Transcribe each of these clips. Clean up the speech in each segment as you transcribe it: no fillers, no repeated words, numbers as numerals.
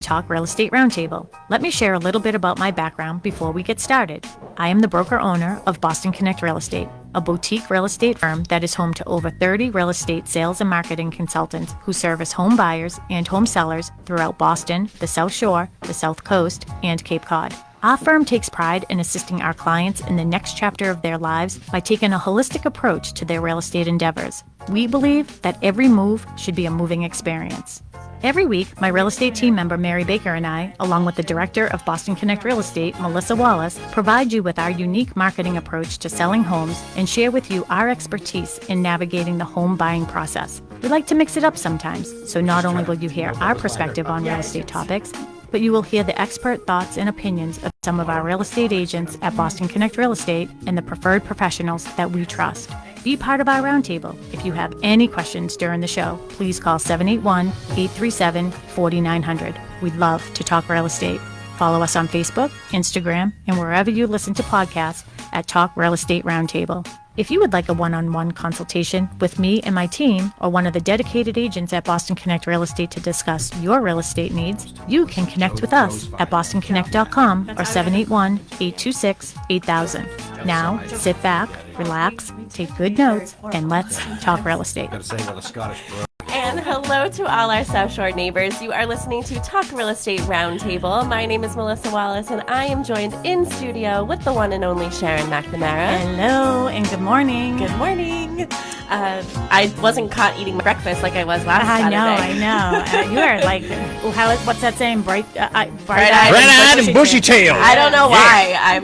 Talk Real Estate Roundtable. Let me share a little bit about my background before we get started. I am the broker-owner of Boston Connect Real Estate, a boutique real estate firm that is home to over 30 real estate sales and marketing consultants who service home buyers and home sellers throughout Boston, the South Shore, the South Coast, and Cape Cod. Our firm takes pride in assisting our clients in the next chapter of their lives by taking a holistic approach to their real estate endeavors. We believe that every move should be a moving experience. Every week, my real estate team member Mary Baker and I, along with the director of Boston Connect Real Estate, Melissa Wallace, provide you with our unique marketing approach to selling homes and share with you our expertise in navigating the home buying process. We like to mix it up sometimes, so not only will you hear our perspective on real estate topics, but you will hear the expert thoughts and opinions of some of our real estate agents at Boston Connect Real Estate and the preferred professionals that we trust. Be part of our roundtable. If you have any questions during the show, please call 781-837-4900. We'd love to talk real estate. Follow us on Facebook, Instagram, and wherever you listen to podcasts at Talk Real Estate Roundtable. If you would like a one-on-one consultation with me and my team or one of the dedicated agents at Boston Connect Real Estate to discuss your real estate needs, you can connect with us at bostonconnect.com or 781-826-8000. Now, sit back, relax, take good notes, and let's talk real estate. And hello to all our South Shore neighbors. You are listening to Talk Real Estate Roundtable. My name is Melissa Wallace, and I am joined in studio with the one and only Sharon McNamara. Hello, and good morning. Good morning. I wasn't caught eating breakfast like I was last Saturday. I know. You are like, what's that saying? Bright-eyed and bushy tail. I don't know why. I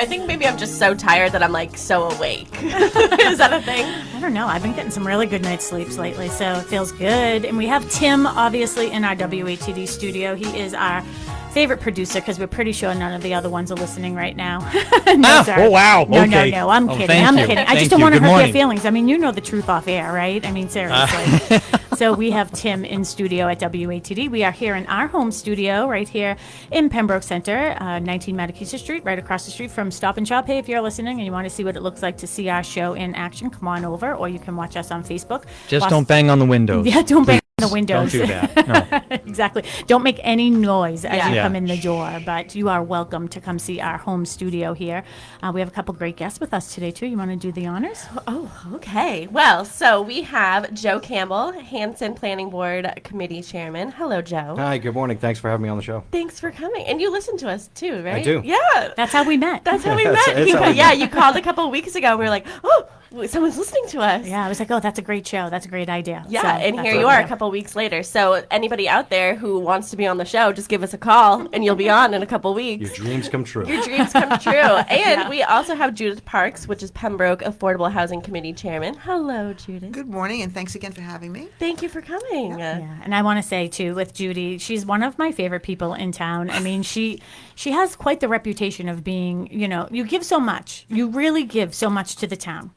think maybe I'm just so tired that I'm like so awake. Is that a thing? I don't know. I've been getting some really good night's sleeps lately, so it feels good. And we have Tim, obviously, in our WATD studio. He is our favorite producer because we're pretty sure none of the other ones are listening right now. Oh, wow. No, okay. no. I'm kidding. I'm kidding. I just don't want to hurt their feelings. I mean, you know the truth off air, right? I mean, seriously. So we have Tim in studio at WATD. We are here in our home studio right here in Pembroke Center, 19 Mattakesa Street, right across the street from Stop and Shop. Hey, if you're listening and you want to see what it looks like to see our show in action, come on over, or you can watch us on Facebook. Just don't bang on the windows. Yeah, don't bang on the windows. Don't do that. No. Exactly. Don't make any noise as you come in the door, but you are welcome to come see our home studio here. We have a couple great guests with us today, too. You want to do the honors? Oh, okay. Well, so we have Joe Campbell, Hanson Planning Board Committee Chairman. Hello, Joe. Hi, good morning. Thanks for having me on the show. Thanks for coming. And you listen to us, too, right? I do. Yeah. That's how we met. That's how we met. You called a couple of weeks ago, and we were like, oh, someone's listening to us. Yeah, I was like, oh, that's a great show. That's a great idea. Yeah, so, and here you are a couple of weeks later. So anybody out there who wants to be on the show, just give us a call, and you'll be on in a couple of weeks. Your dreams come true. Your dreams come true. And we also have Judith Parks, which is Pembroke Affordable Housing Committee Chairman. Hello, Judith. Good morning, and thanks again for having me. Thank you for coming. Yeah, and I want to say, too, with Judy, she's one of my favorite people in town. I mean, she has quite the reputation of being, you give so much. You really give so much to the town.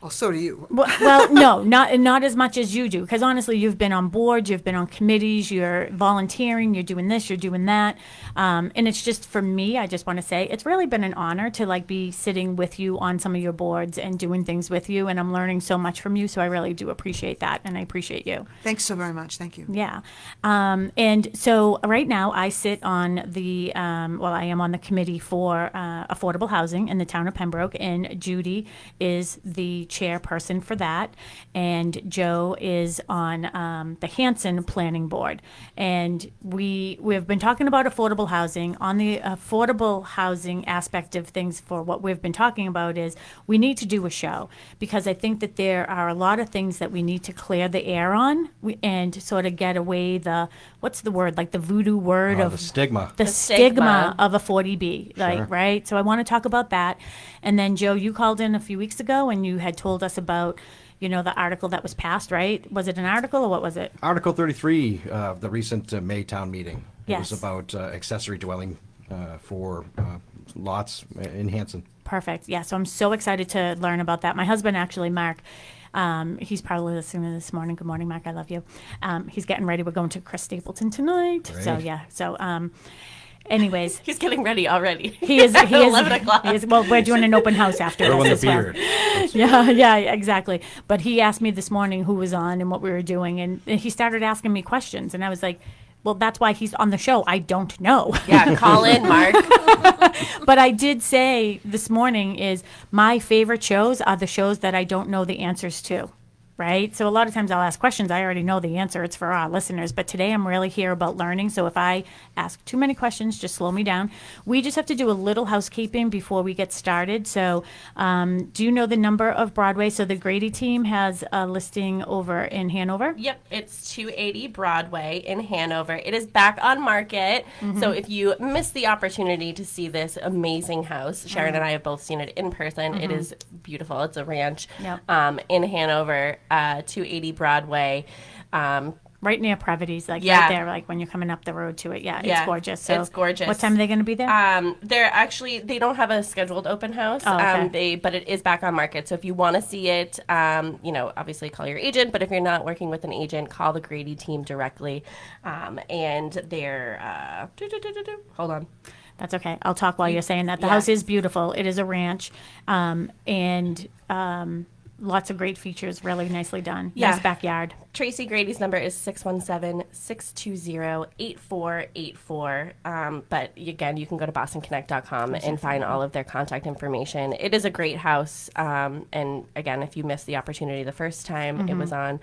Well, so do you. Well, no, not as much as you do. Because honestly, you've been on boards, you've been on committees, you're volunteering, you're doing this, you're doing that. And it's just, for me, I just want to say, it's really been an honor to be sitting with you on some of your boards and doing things with you. And I'm learning so much from you. So I really do appreciate that. And I appreciate you. Thanks so very much. Thank you. Yeah. And so right now I sit on I am on the committee for affordable housing in the town of Pembroke. And Judy is the chairperson for that, and Joe is on the Hanson Planning Board. And we've been talking about affordable housing. On the affordable housing aspect of things, for what we've been talking about is we need to do a show, because I think that there are a lot of things that we need to clear the air on and sort of get away the voodoo word of the stigma. The stigma of a 40B, Sure. right? So I want to talk about that. And then, Joe, you called in a few weeks ago and you had told us about, the article that was passed, right? Was it an article or what was it? Article 33 of the recent May town meeting. Yes. It was about accessory dwelling for lots in Hanson. Perfect. Yeah, so I'm so excited to learn about that. My husband, actually, Mark, he's probably listening this morning. Good morning, Mark. I love you. He's getting ready. We're going to Chris Stapleton tonight. Great. So, yeah. So, anyways. He's getting ready already. He is. 11 o'clock. Well, we're doing an open house after Growing this the as well. beard. Yeah, exactly. But he asked me this morning who was on and what we were doing, and he started asking me questions, and I was like, Well, that's why he's on the show. I don't know. Yeah, call in, Mark. But I did say this morning is my favorite shows are the shows that I don't know the answers to. Right? So a lot of times I'll ask questions. I already know the answer. It's for our listeners. But today I'm really here about learning. So if I ask too many questions, just slow me down. We just have to do a little housekeeping before we get started. So do you know the number of Broadway? So the Grady team has a listing over in Hanover. Yep, it's 280 Broadway in Hanover. It is back on market. So if you missed the opportunity to see this amazing house, Sharon and I have both seen it in person. It is beautiful. It's a ranch in Hanover. 280 Broadway. Right near Previty's, like Yeah. right there, like when you're coming up the road to it. Yeah, Yeah, it's gorgeous. So it's gorgeous. What time are they going to be there? They don't have a scheduled open house. Oh, okay. But it is back on market. So if you want to see it, obviously call your agent. But if you're not working with an agent, call the Grady team directly. And they're hold on. That's okay. I'll talk while you're saying that. The Yeah. house is beautiful. It is a ranch, and lots of great features. Really nicely done. Yeah. Nice backyard. Tracy Grady's number is 617-620-8484. But again, you can go to bostonconnect.com and find all of their contact information. It is a great house. And again, if you missed the opportunity the first time it was on,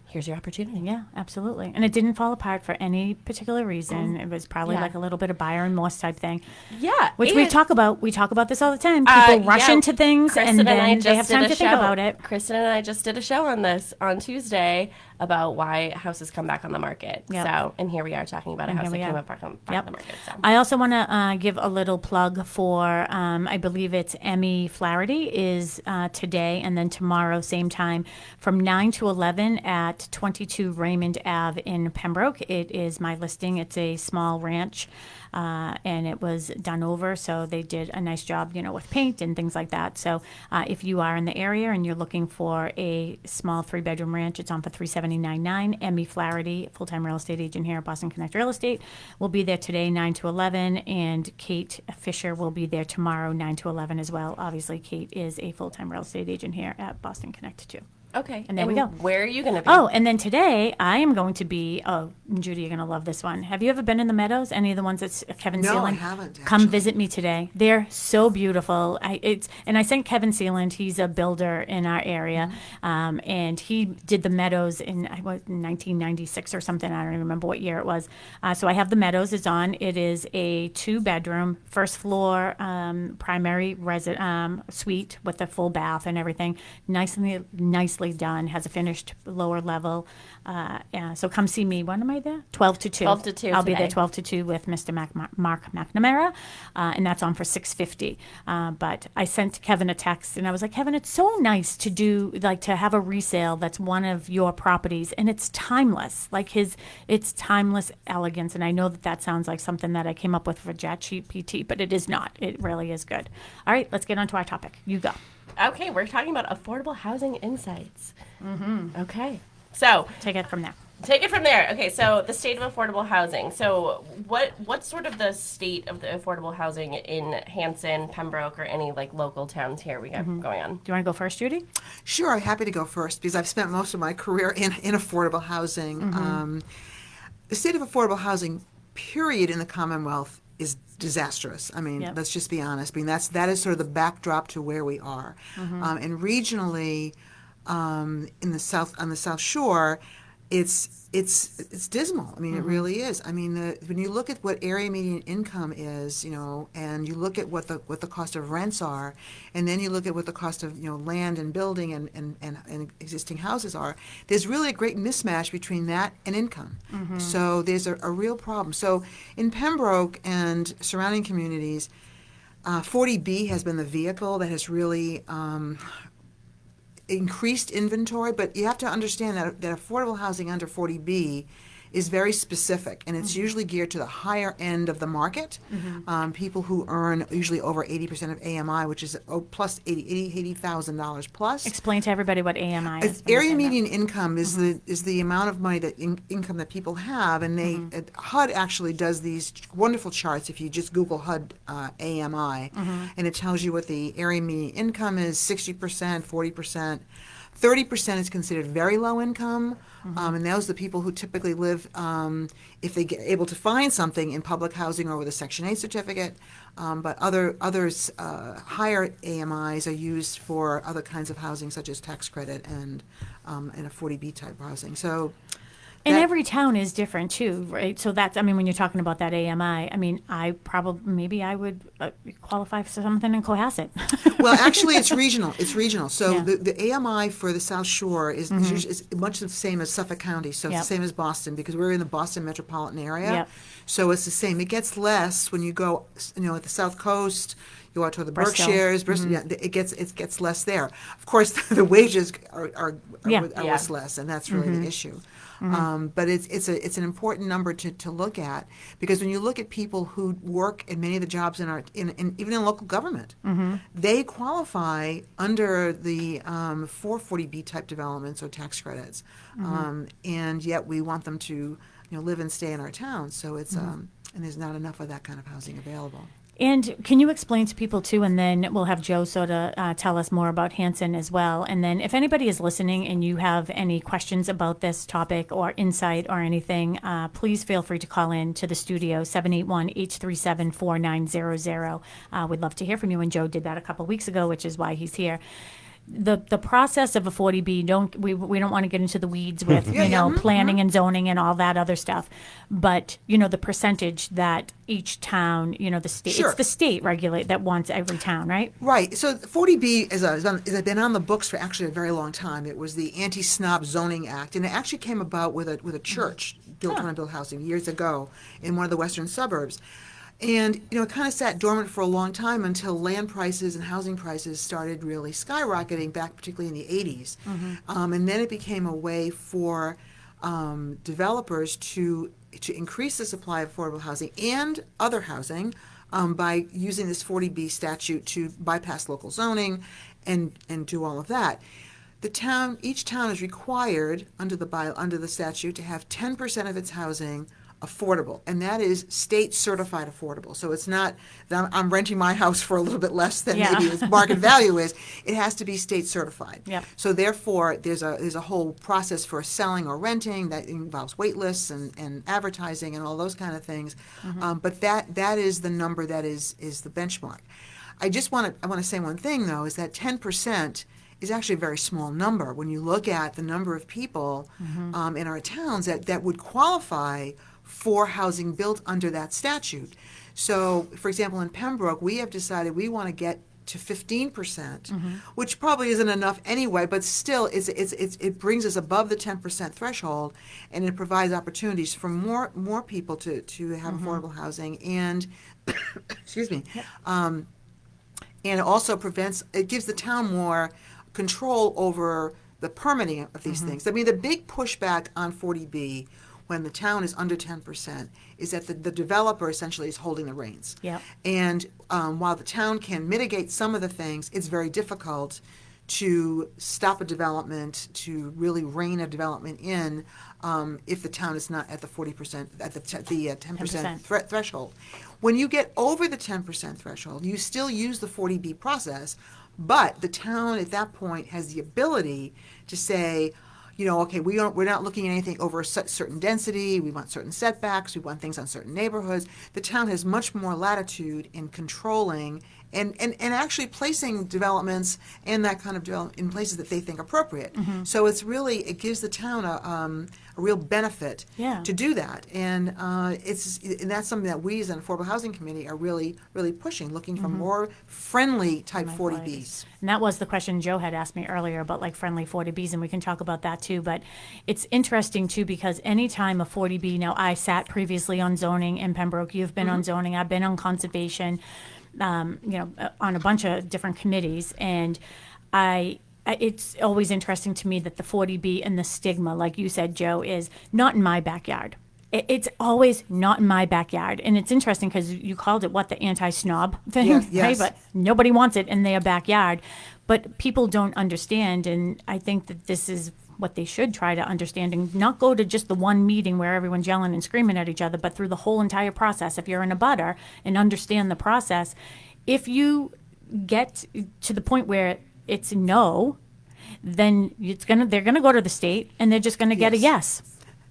here's your opportunity. Yeah, absolutely. And it didn't fall apart for any particular reason. It was probably Yeah. like a little bit of buyer and Morse type thing. Yeah. Which we talk about. We talk about this all the time. People rush into things Kristen and I then just they have did time a to think show. about it. Kristen and I just did a show on this on Tuesday about why houses come back on the market. Yep. So, and here we are talking about a house that here we came are. back on Yep. the market. So. I also want to give a little plug for, I believe it's Emmy Flaherty is today and then tomorrow, same time, from 9 to 11 at 22 Raymond Ave in Pembroke. It is my listing. It's a small ranch. And it was done over, so they did a nice job, with paint and things like that. So if you are in the area and you're looking for a small 3-bedroom ranch, it's on for $379.9. Emmy Flaherty, full-time real estate agent here at Boston Connect Real Estate, will be there today, 9 to 11, and Kate Fisher will be there tomorrow, 9 to 11 as well. Obviously, Kate is a full-time real estate agent here at Boston Connect too. Okay. And there we go. Where are you going to be? Oh, and then today I am going to be. Oh, Judy, you're going to love this one. Have you ever been in the Meadows? Any of the ones that's Kevin No, Sealand? I haven't, Come actually. visit me today. They're so beautiful. And I sent Kevin Sealand. He's a builder in our area, and he did the Meadows in 1996 or something. I don't even remember what year it was. So I have the Meadows. It's on. It is a 2-bedroom, first floor, primary suite with a full bath and everything. Nicely done, has a finished lower level. So come see me. When am I there? 12 to 2. 12 to 2 I'll be there today. 12 to 2 with Mr. Mark McNamara, and that's on for $650. But I sent Kevin a text, and I was like, Kevin, it's so nice to do, to have a resale that's one of your properties, and it's timeless. It's timeless elegance, and I know that sounds like something that I came up with for ChatGPT, but it is not. It really is good. All right, let's get on to our topic. You go. Okay, we're talking about affordable housing insights. Okay. So Take it from there. take it from there. Okay, so the state of affordable housing. So what's sort of the state of the affordable housing in Hanson, Pembroke, or any local towns here we got going on? Do you want to go first, Judy? Sure, I'm happy to go first because I've spent most of my career in affordable housing. The state of affordable housing, period, in the Commonwealth is disastrous. I mean, Yep. let's just be honest. I mean, that is sort of the backdrop to where we are. And regionally, in the south, on the South Shore, it's dismal. I mean, it really is. I mean, when you look at what area median income is, and you look at what the cost of rents are, and then you look at what the cost of land and building and existing houses are, there's really a great mismatch between that and income. So there's a real problem. So in Pembroke and surrounding communities, 40B has been the vehicle that has really increased inventory, but you have to understand that affordable housing under 40B is very specific, and it's usually geared to the higher end of the market. People who earn usually over 80% of AMI, which is plus $80,000 plus. Explain to everybody what AMI is. Area median income is the amount of money income that people have, and HUD actually does these wonderful charts. If you just Google HUD AMI, and it tells you what the area median income is: 60%, 40%. 30% is considered very low income, and those are the people who typically live, if they get able to find something, in public housing or with a Section 8 certificate. But others, higher AMIs are used for other kinds of housing, such as tax credit and a 40B type housing. So. And that- every town is different too, right? So that's, I mean, when you're talking about that AMI, I mean, maybe I would qualify for something in Cohasset. Well, actually, it's regional. It's regional. So Yeah. the AMI for the South Shore is much the same as Suffolk County. So it's Yep. the same as Boston, because we're in the Boston metropolitan area. Yep. So it's the same. It gets less when you go, at the South Coast. You go out toward the Bristol. Berkshires, Bristol. Yeah, it gets less there. Of course, the wages are Yeah. always less, and that's really the issue. But it's an important number to look at, because when you look at people who work in many of the jobs in even in local government, they qualify under the 440B type developments or tax credits, and yet we want them to live and stay in our town. So it's and there's not enough of that kind of housing available. And can you explain to people too, and then we'll have Joe sort of tell us more about Hanson as well. And then if anybody is listening and you have any questions about this topic or insight or anything, please feel free to call in to the studio, 781-837-4900. We'd love to hear from you. And Joe did that a couple weeks ago, which is why he's here. The process of a 40B, we don't want to get into the weeds with planning and zoning and all that other stuff, but the percentage that each town, the state, Sure. it's the state regulate that wants every town, right? Right. So 40B has been on the books for actually a very long time. It was the Anti-Snob Zoning Act, and it actually came about with a church trying to build housing years ago in one of the western suburbs. And, it kind of sat dormant for a long time until land prices and housing prices started really skyrocketing back, particularly in the 80s. And then it became a way for developers to increase the supply of affordable housing and other housing by using this 40B statute to bypass local zoning and do all of that. Each town is required under the statute to have 10% of its housing affordable, and that is state certified affordable. So it's not that I'm renting my house for a little bit less than maybe its market value is. It has to be state certified. Yep. So therefore, there's a whole process for selling or renting that involves wait lists and advertising and all those kind of things. But that is the number that is the benchmark. I want to say one thing though, is that 10% is actually a very small number when you look at the number of people in our towns that would qualify for housing built under that statute. So, for example, in Pembroke, we have decided we want to get to 15%, which probably isn't enough anyway, but still it brings us above the 10% threshold, and it provides opportunities for more people to have affordable housing, and excuse me, and it also it gives the town more control over the permitting of these things. I mean, the big pushback on 40B when the town is under 10% is that the developer essentially is holding the reins. Yep. And while the town can mitigate some of the things, it's very difficult to stop a development, to really rein a development in if the town is not at the 40%, at the 10% threshold. When you get over the 10% threshold, you still use the 40B process, but the town at that point has the ability to say, okay, we're not looking at anything over a certain density. We want certain setbacks. We want things on certain neighborhoods. The town has much more latitude in controlling and actually placing developments and that kind of development in places that they think appropriate. So it gives the town a real benefit to do that, and that's something that we as an Affordable Housing Committee are really pushing, looking for more friendly type 40Bs. And that was the question Joe had asked me earlier about like friendly 40Bs, and we can talk about that too. But it's interesting too, because anytime a 40B, now I sat previously on zoning in Pembroke, you've been on zoning, I've been on conservation, on a bunch of different committees, and it's always interesting to me that the 40B and the stigma, like you said, Joe, is not in my backyard. It's always not in my backyard. And it's interesting because you called it, the anti-snob thing, Yes. right? But nobody wants it in their backyard. But people don't understand, and I think that this is what they should try to understand, and not go to just the one meeting where everyone's yelling and screaming at each other, but through the whole entire process. If you're in a butter and understand the process, if you get to the point where it's no, then they're gonna go to the state and they're just gonna get a yes.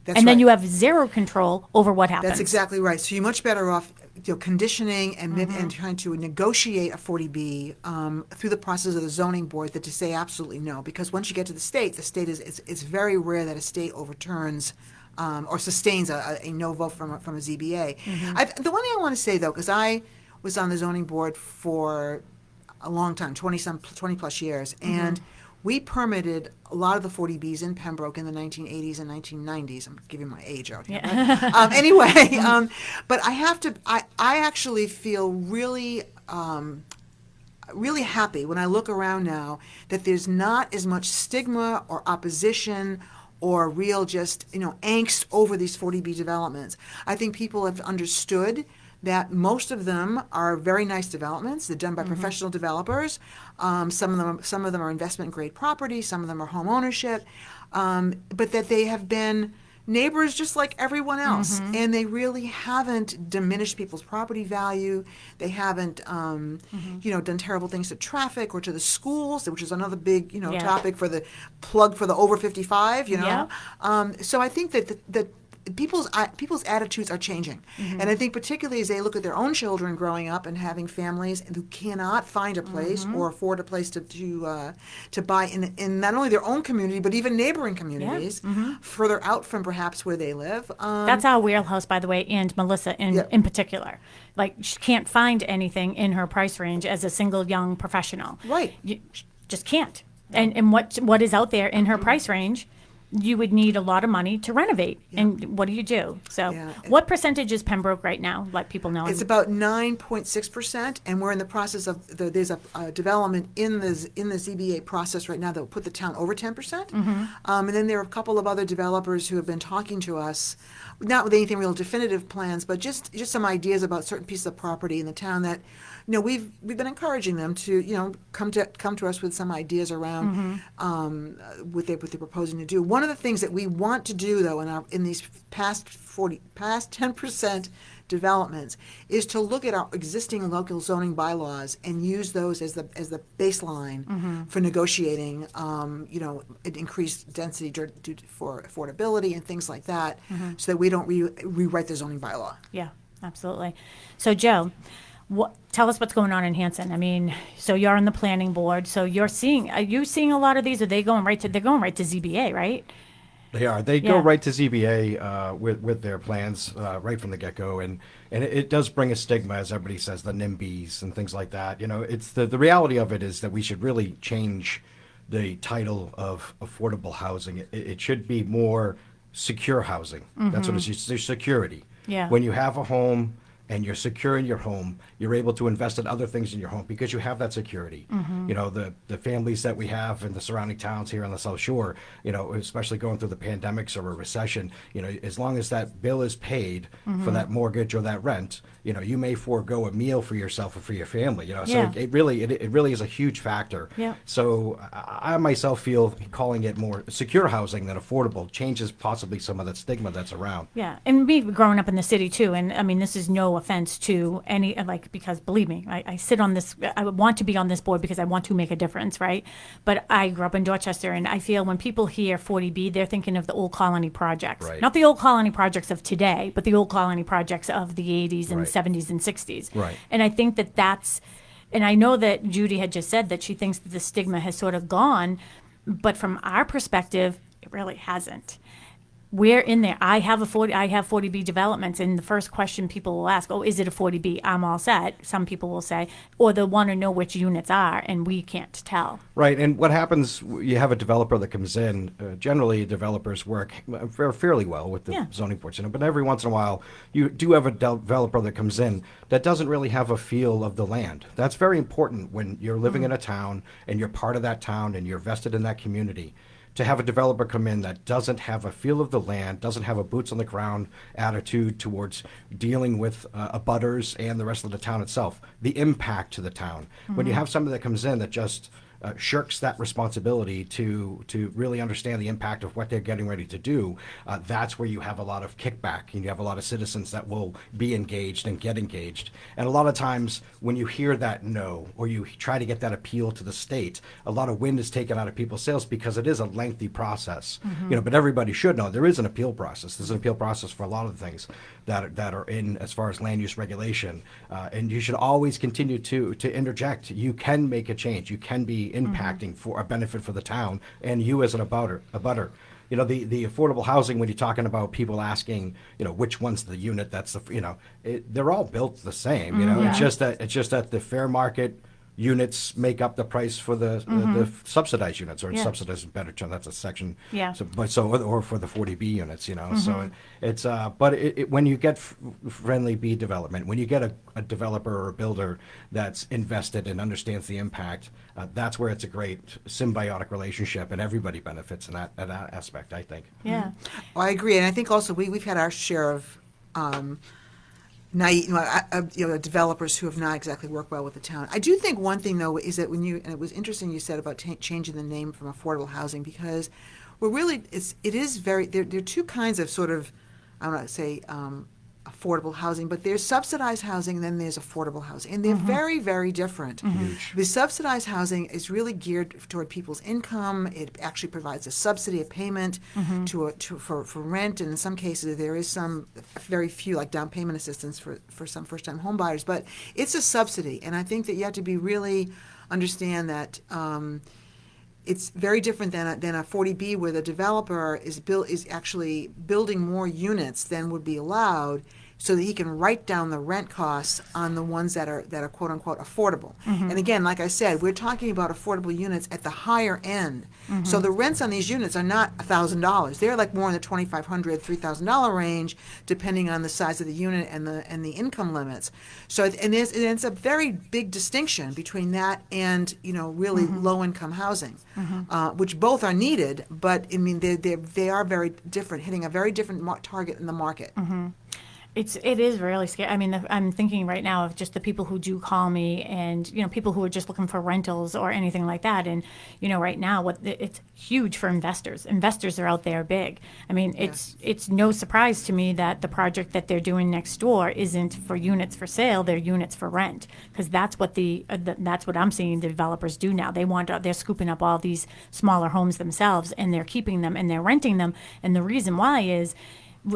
That's And then right. you have zero control over what happens. That's exactly right. So you're much better off, conditioning and trying to negotiate a 40B through the process of the zoning board than to say absolutely no. Because once you get to the state is it's very rare that a state overturns or sustains a no vote from a ZBA. The one thing I want to say though, because I was on the zoning board for a long time, 20 plus years, and we permitted a lot of the 40Bs in Pembroke in the 1980s and 1990s. I'm giving my age out here. But, anyway, but I actually feel really, really happy when I look around now that there's not as much stigma or opposition or real just, angst over these 40B developments. I think people have understood that most of them are very nice developments. They're done by professional developers. Some of them are investment grade property. Some of them are home ownership, but that they have been neighbors just like everyone else, and they really haven't diminished people's property value. They haven't, done terrible things to traffic or to the schools, which is another big, topic for the plug for the over 55. So I think that people's attitudes are changing, and I think particularly as they look at their own children growing up and having families who cannot find a place or afford a place to buy in not only their own community but even neighboring communities further out from perhaps where they live. That's our wheelhouse, by the way, and Melissa in particular. Like, she can't find anything in her price range as a single young professional. Right. You just can't. And what is out there in her price range, you would need a lot of money to renovate. And what do you do? So what percentage is Pembroke right now? Let people know. It's about 9.6%, and we're in the process of there's a development in the ZBA process right now that will put the town over 10%. And then there are a couple of other developers who have been talking to us, not with anything real definitive plans, but just some ideas about certain pieces of property in the town that we've been encouraging them to come to us with some ideas around what they're proposing to do. One of the things that we want to do though in these past 10% developments is to look at our existing local zoning bylaws and use those as the baseline for negotiating increased density for affordability and things like that, so that we don't rewrite the zoning bylaw. Yeah, absolutely. So Joe, tell us what's going on in Hanson. I mean, so you're on the planning board. So are you seeing a lot of these? Are they going they're going right to ZBA, right? They are. They go right to ZBA with their plans right from the get-go, and it does bring a stigma, as everybody says, the NIMBYs and things like that. It's the reality of it is that we should really change the title of affordable housing. It should be more secure housing. That's what it's security. Yeah. When you have a home and you're secure in your home, you're able to invest in other things in your home because you have that security. The families that we have in the surrounding towns here on the South Shore, especially going through the pandemics or a recession, as long as that bill is paid for that mortgage or that rent, you may forego a meal for yourself or for your family. So it really is a huge factor. Yeah. So I myself feel calling it more secure housing than affordable changes possibly some of that stigma that's around. Yeah, and me growing up in the city too, and I mean, this is no offense to any, because believe me, I sit on this, I want to be on this board because I want to make a difference, right? But I grew up in Dorchester, and I feel when people hear 40B, they're thinking of the old colony projects. Right. Not the old colony projects of today, but the old colony projects of the 80s and 70s and 60s. Right. And I think that's, and I know that Judy had just said that she thinks that the stigma has sort of gone, but from our perspective, it really hasn't. We're in there. I have 40B developments, and the first question people will ask, is it a 40B? I'm all set. Some people will say, or they'll want to know which units are, and we can't tell. Right, and what happens, you have a developer that comes in, generally developers work fairly well with the zoning boards, but every once in a while, you do have a developer that comes in that doesn't really have a feel of the land. That's very important when you're living in a town, and you're part of that town, and you're vested in that community. To have a developer come in that doesn't have a feel of the land, doesn't have a boots on the ground attitude towards dealing with abutters and the rest of the town itself, the impact to the town. When you have somebody that comes in that just shirks that responsibility to really understand the impact of what they're getting ready to do, that's where you have a lot of kickback, and you have a lot of citizens that will be engaged and get engaged. And a lot of times when you hear that no, or you try to get that appeal to the state, a lot of wind is taken out of people's sails because it is a lengthy process. But everybody should know there is an appeal process. There's an appeal process for a lot of the things that are in as far as land use regulation, and you should always continue to interject. You can make a change. You can be impacting for a benefit for the town and you as an abutter. The affordable housing, when you're talking about people asking, which one's the unit that's they're all built the same. It's just that the fair market units make up the price for the subsidized units, or subsidized is a better term. That's a section. Yeah. Or for the 40B units, So it's but when you get friendly B development, when you get a developer or a builder that's invested and understands the impact, that's where it's a great symbiotic relationship, and everybody benefits in that aspect, I think. Yeah. Well, I agree, and I think also we've had our share of developers who have not exactly worked well with the town. I do think one thing, though, is that and it was interesting you said about changing the name from affordable housing, because there are two kinds of sort of, I don't want to say affordable housing, but there's subsidized housing and then there's affordable housing, and they're very, very different. The subsidized housing is really geared toward people's income. It actually provides a subsidy, a payment for rent, and in some cases there is some very few like down payment assistance for some first-time home buyers, but it's a subsidy, and I think that you have to be really understand that it's very different than a 40B, where the developer is actually building more units than would be allowed, so that he can write down the rent costs on the ones that are quote unquote affordable. And again, like I said, we're talking about affordable units at the higher end. So the rents on these units are not $1,000. They're like more in the $2,500, $3,000 range, depending on the size of the unit and the income limits. So it's a very big distinction between that and really low income housing, which both are needed, but I mean they are very different, hitting a very different target in the market. It is really scary. I mean, I'm thinking right now of just the people who do call me, and people who are just looking for rentals or anything like that. And right now, it's huge for investors. Investors are out there big. I mean, it's no surprise to me that the project that they're doing next door isn't for units for sale; they're units for rent, because that's what that's what I'm seeing the developers do now. They're scooping up all these smaller homes themselves, and they're keeping them and they're renting them. And the reason why is,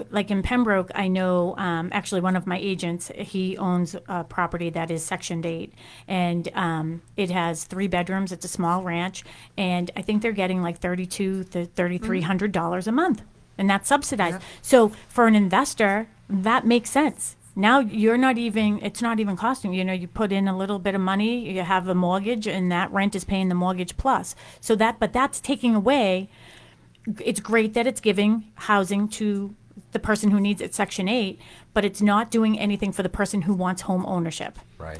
like in Pembroke, I know actually one of my agents, he owns a property that is Sectioned 8, and it has 3 bedrooms. It's a small ranch, and I think they're getting like $3,200 to $3,300 a month, and that's subsidized. So for an investor, that makes sense. Now it's not even costing you put in a little bit of money, you have a mortgage, and that rent is paying the mortgage plus. But that's taking away. It's great that it's giving housing to the person who needs it, Section 8, but it's not doing anything for the person who wants home ownership. Right.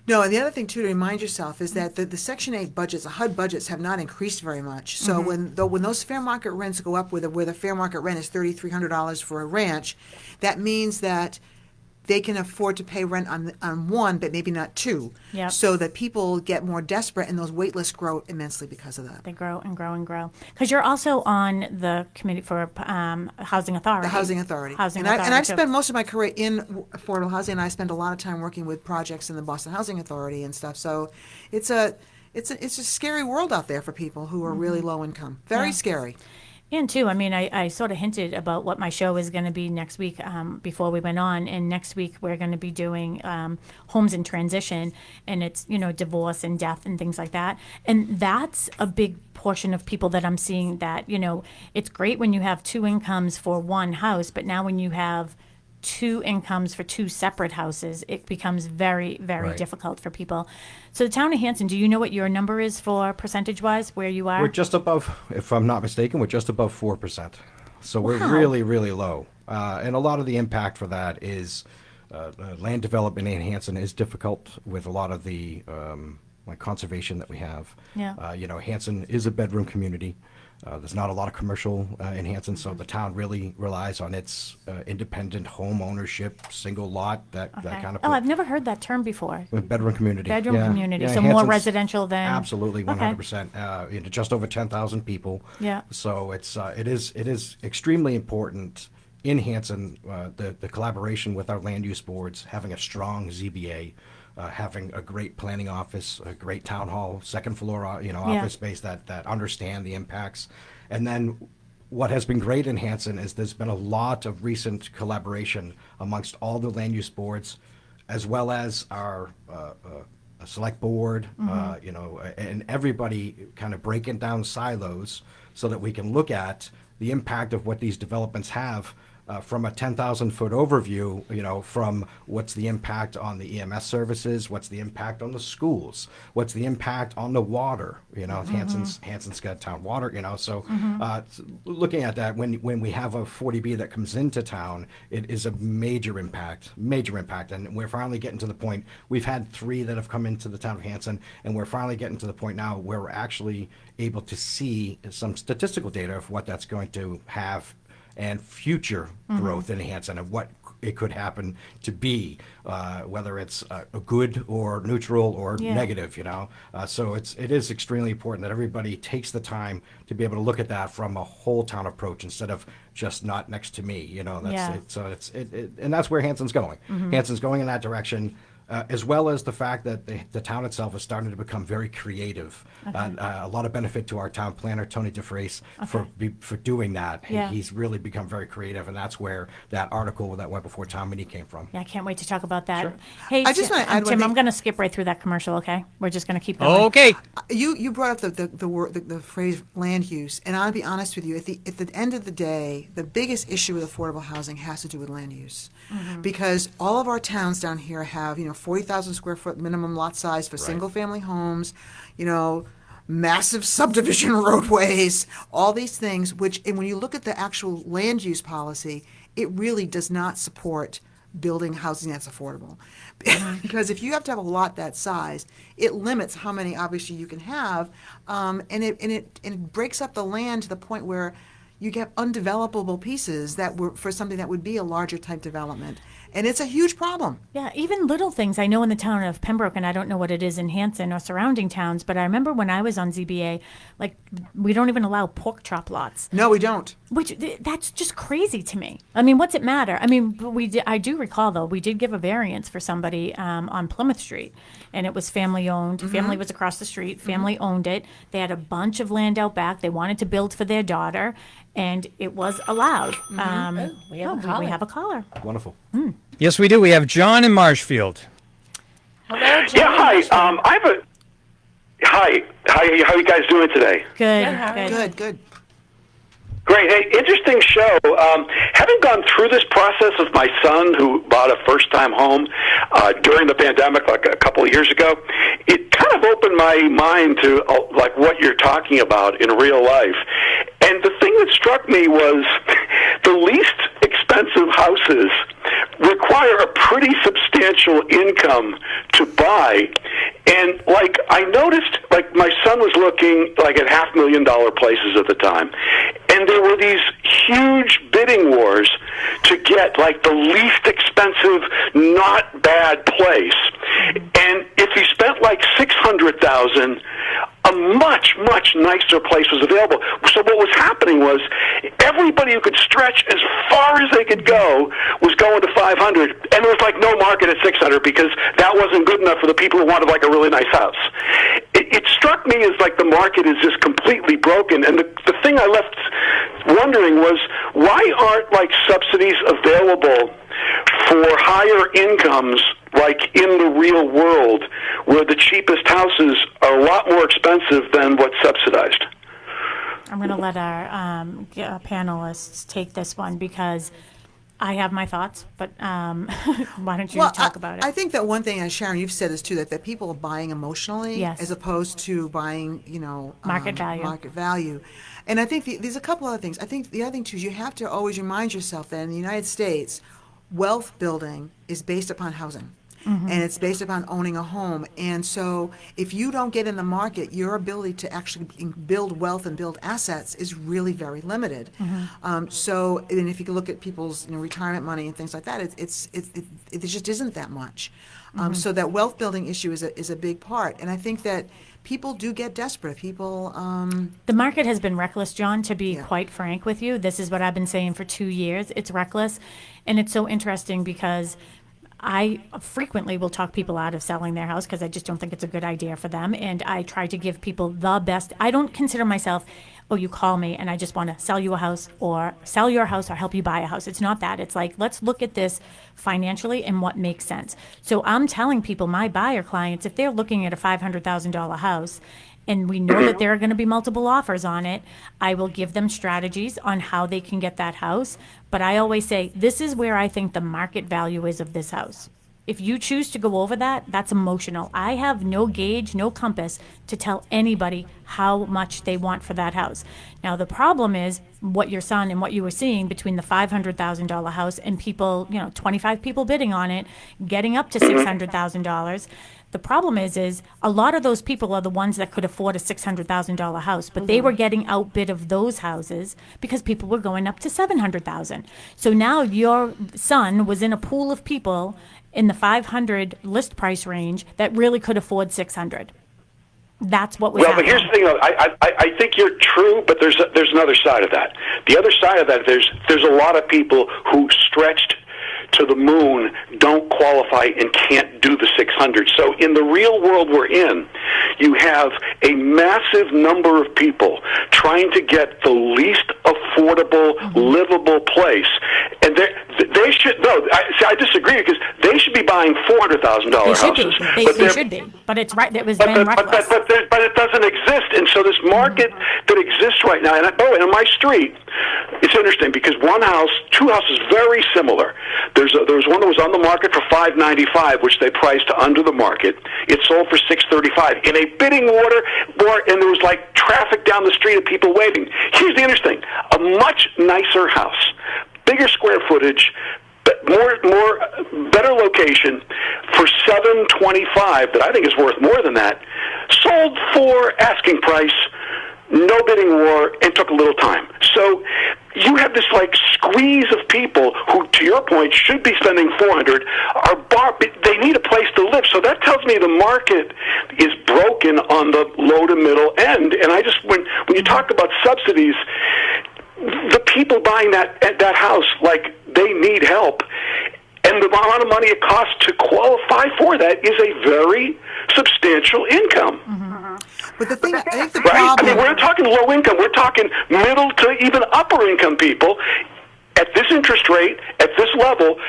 No, and the other thing, too, to remind yourself is that the Section 8 budgets, the HUD budgets, have not increased very much. So when those fair market rents go up, where the fair market rent is $3,300 for a ranch, that means that they can afford to pay rent on one, but maybe not two. Yep. So that people get more desperate, and those wait lists grow immensely because of that. They grow and grow and grow. Because you're also on the committee for Housing Authority. The Housing Authority. Housing and Authority. I've spent most of my career in affordable housing, and I spent a lot of time working with projects in the Boston Housing Authority and stuff. So it's a scary world out there for people who are really low income. Very scary. And too, I mean, I sort of hinted about what my show is going to be next week before we went on. And next week we're going to be doing homes in transition, and it's, divorce and death and things like that. And that's a big portion of people that I'm seeing that, it's great when you have 2 incomes for one house, but now when you have 2 incomes for 2 separate houses, it becomes very, very difficult for people. So the town of Hanson, do you know what your number is for percentage-wise, where you are? We're just above, if I'm not mistaken, we're just above 4%. So we're really, really low. And a lot of the impact for that is land development in Hanson is difficult with a lot of the conservation that we have. Yeah. Hanson is a bedroom community. There's not a lot of commercial in Hanson, so the town really relies on its independent home ownership, single lot, that kind of. Oh, I've never heard that term before. Bedroom community. Bedroom Yeah. community, Yeah, so more Hanson's residential than. Absolutely, 100%. Just over 10,000 people. Yeah. So it is extremely important in Hanson, the collaboration with our land use boards, having a strong ZBA, having a great planning office, a great town hall, second floor, office space that understand the impacts. And then what has been great in Hanson is there's been a lot of recent collaboration amongst all the land use boards, as well as our select board, and everybody kind of breaking down silos so that we can look at the impact of what these developments have from a 10,000-foot overview, from what's the impact on the EMS services, what's the impact on the schools, what's the impact on the water, Hanson's got town water, so looking at that, when we have a 40B that comes into town, it is a major impact, and we're finally getting to the point, we've had 3 that have come into the town of Hanson, and we're finally getting to the point now where we're actually able to see some statistical data of what that's going to have and future growth in Hanson and what it could happen to be, whether it's a good or neutral or negative, So it is extremely important that everybody takes the time to be able to look at that from a whole town approach instead of just not next to me, and that's where Hanson's going. Hanson's going in that direction. As well as the fact that the town itself is starting to become very creative. A lot of benefit to our town planner, Tony DeFrace, for doing that. He's really become very creative, and that's where that article that went before town meeting came from. Yeah, I can't wait to talk about that. Sure. Hey, I just want to add one Tim, thing. I'm going to skip right through that commercial, okay? We're just going to keep going. Okay. You brought up the phrase land use, and I'll be honest with you. At the end of the day, the biggest issue with affordable housing has to do with land use, because all of our towns down here have 40,000 square foot minimum lot size for single family homes, massive subdivision roadways, all these things. And when you look at the actual land use policy, it really does not support building housing that's affordable. Because if you have to have a lot that size, it limits how many obviously you can have, and it breaks up the land to the point where you get undevelopable pieces for something that would be a larger type development. And it's a huge problem. Yeah, even little things. I know in the town of Pembroke, and I don't know what it is in Hanson or surrounding towns, but I remember when I was on ZBA, we don't even allow pork chop lots. No, we don't. That's just crazy to me. I mean, what's it matter? I mean, I do recall, though, we did give a variance for somebody on Plymouth Street, and it was family owned. Family was across the street. Family owned it. They had a bunch of land out back. They wanted to build for their daughter, and it was allowed. We have a caller. Wonderful. Yes, we do. We have John in Marshfield. Hello, John. Yeah, hi. Hi. How are you guys doing today? Good. Good. Great. Hey, interesting show. Having gone through this process of my son who bought a first-time home during the pandemic, like a couple of years ago, it kind of opened my mind to like what you're talking about in real life. And the thing that struck me was the least expensive houses require a pretty substantial income to buy. And I noticed, my son was looking at $500,000 places at the time, and there were these huge bidding wars to get the least expensive, not bad place. And if he spent $600,000, a much, much nicer place was available. So what was happening was everybody who could stretch as far as they could go was going to 500, and there was no market at 600 because that wasn't good enough for the people who wanted a really nice house. It struck me as the market is just completely broken, and the thing I left wondering was why aren't subsidies available for higher incomes in the real world where the cheapest houses are a lot more expensive than what's subsidized? I'm going to let our panelists take this one because I have my thoughts, but why don't you talk about it? I think that one thing, as Sharon, you've said this too, that people are buying emotionally as opposed to buying, market value. Market value. And I think there's a couple other things. I think the other thing too is you have to always remind yourself that in the United States, wealth building is based upon housing. and it's based upon owning a home. And so if you don't get in the market, your ability to actually build wealth and build assets is really very limited. So, and if you can look at people's retirement money and things like that, it just isn't that much. So that wealth building issue is a big part. And I think that people do get desperate. People. The market has been reckless, John, to be quite frank with you. This is what I've been saying for 2 years. It's reckless. And it's so interesting because I frequently will talk people out of selling their house because I just don't think it's a good idea for them. And I try to give people the best. I don't consider myself, oh, you call me and I just want to sell you a house or sell your house or help you buy a house. It's not that. It's like, let's look at this financially and what makes sense. So I'm telling people, my buyer clients, if they're looking at a $500,000 house and we know that there are going to be multiple offers on it, I will give them strategies on how they can get that house. But I always say, this is where I think the market value is of this house. If you choose to go over that, that's emotional. I have no gauge, no compass to tell anybody how much they want for that house. Now, the problem is what your son and what you were seeing between the $500,000 house and people, 25 people bidding on it, getting up to $600,000. The problem is a lot of those people are the ones that could afford a $600,000 house, but they were getting outbid of those houses because people were going up to $700,000. So now your son was in a pool of people in the 500 list price range that really could afford 600. That's what was happening. But here's the thing, though. I think you're true, but there's another side of that. The other side of that, there's a lot of people who stretched to the moon don't qualify and can't do the 600. So in the real world we're in, you have a massive number of people trying to get the least affordable, livable place. And they should, no, I disagree because they should be buying $400,000 houses. They should be. But it's right, that was been reckless. But it doesn't exist. And so this market that exists right now, and by the way, on my street, it's interesting because two houses very similar. There was one that was on the market for $595, which they priced under the market. It sold for $635 in a bidding war, and there was like traffic down the street of people waiting. Here's the interesting: a much nicer house, bigger square footage, better location for $725 that I think is worth more than that, sold for asking price. No bidding war, and took a little time. So you have this like squeeze of people who, to your point, should be spending $400. They need a place to live. So that tells me the market is broken on the low to middle end. And I just when you talk about subsidies, the people buying that house, like they need help. And the amount of money it costs to qualify for that is a very substantial income. But the thing, I think the right? problem... I mean, we're not talking low income. We're talking middle to even upper income people. At this interest rate, at this level,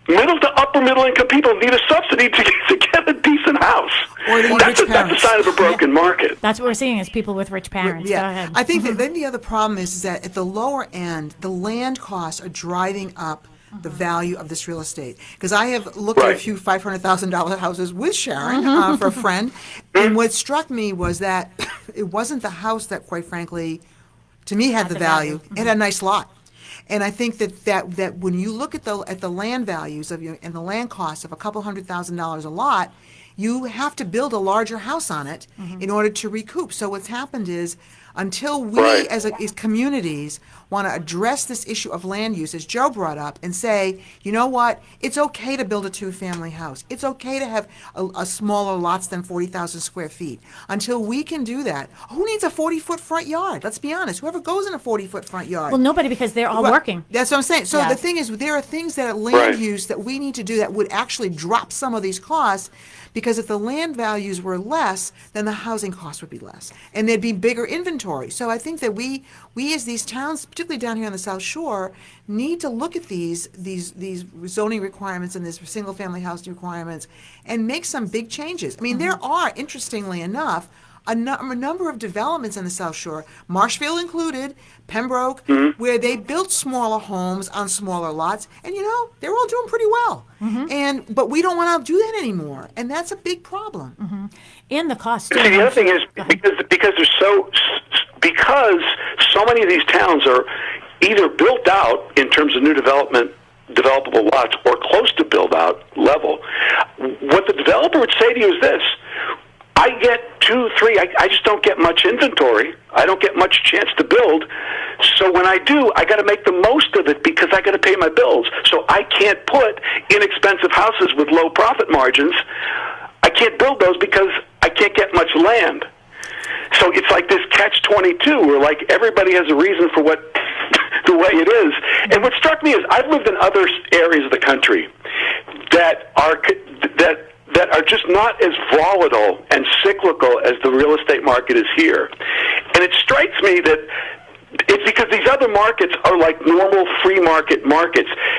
middle to upper middle income people need a subsidy to get a decent house. Or that's a sign of a broken market. That's what we're seeing is people with rich parents. Yeah. Go ahead. I think that then the other problem is that at the lower end, the land costs are driving up the value of this real estate. Because I have looked at a few $500,000 houses with Sharon for a friend, and what struck me was that it wasn't the house that, quite frankly, to me had the value. It had a nice lot. And I think that when you look at the land values and the land costs of a couple $100,000 a lot, you have to build a larger house on it in order to recoup. So what's happened is, until we as communities want to address this issue of land use, as Joe brought up, and say, you know what, it's okay to build a two-family house. It's okay to have a smaller lots than 40,000 square feet. Until we can do that, who needs a 40-foot front yard? Let's be honest. Whoever goes in a 40-foot front yard. Well, nobody, because they're all working. That's what I'm saying. So the thing is, there are things that at land use that we need to do that would actually drop some of these costs, because if the land values were less, then the housing costs would be less, and there'd be bigger inventory. So I think that we as these towns, particularly down here on the South Shore, need to look at these zoning requirements and these single-family house requirements and make some big changes. I mean, there are, interestingly enough, a number of developments in the South Shore, Marshfield included, Pembroke, where they built smaller homes on smaller lots, and they're all doing pretty well. But we don't want to do that anymore, and that's a big problem. And the cost. See, the other thing is because so many of these towns are either built out in terms of new developable lots or close to build out level. what the developer would say to you is this: I get 2, 3. I just don't get much inventory. I don't get much chance to build. So when I do, I got to make the most of it because I got to pay my bills. So I can't put inexpensive houses with low profit margins. I can't build those because I can't get much land. So it's like this catch-22 where like everybody has a reason for what the way it is. And what struck me is I've lived in other areas of the country that are just not as volatile and cyclical as the real estate market is here. And it strikes me that it's because these other markets are like normal free markets.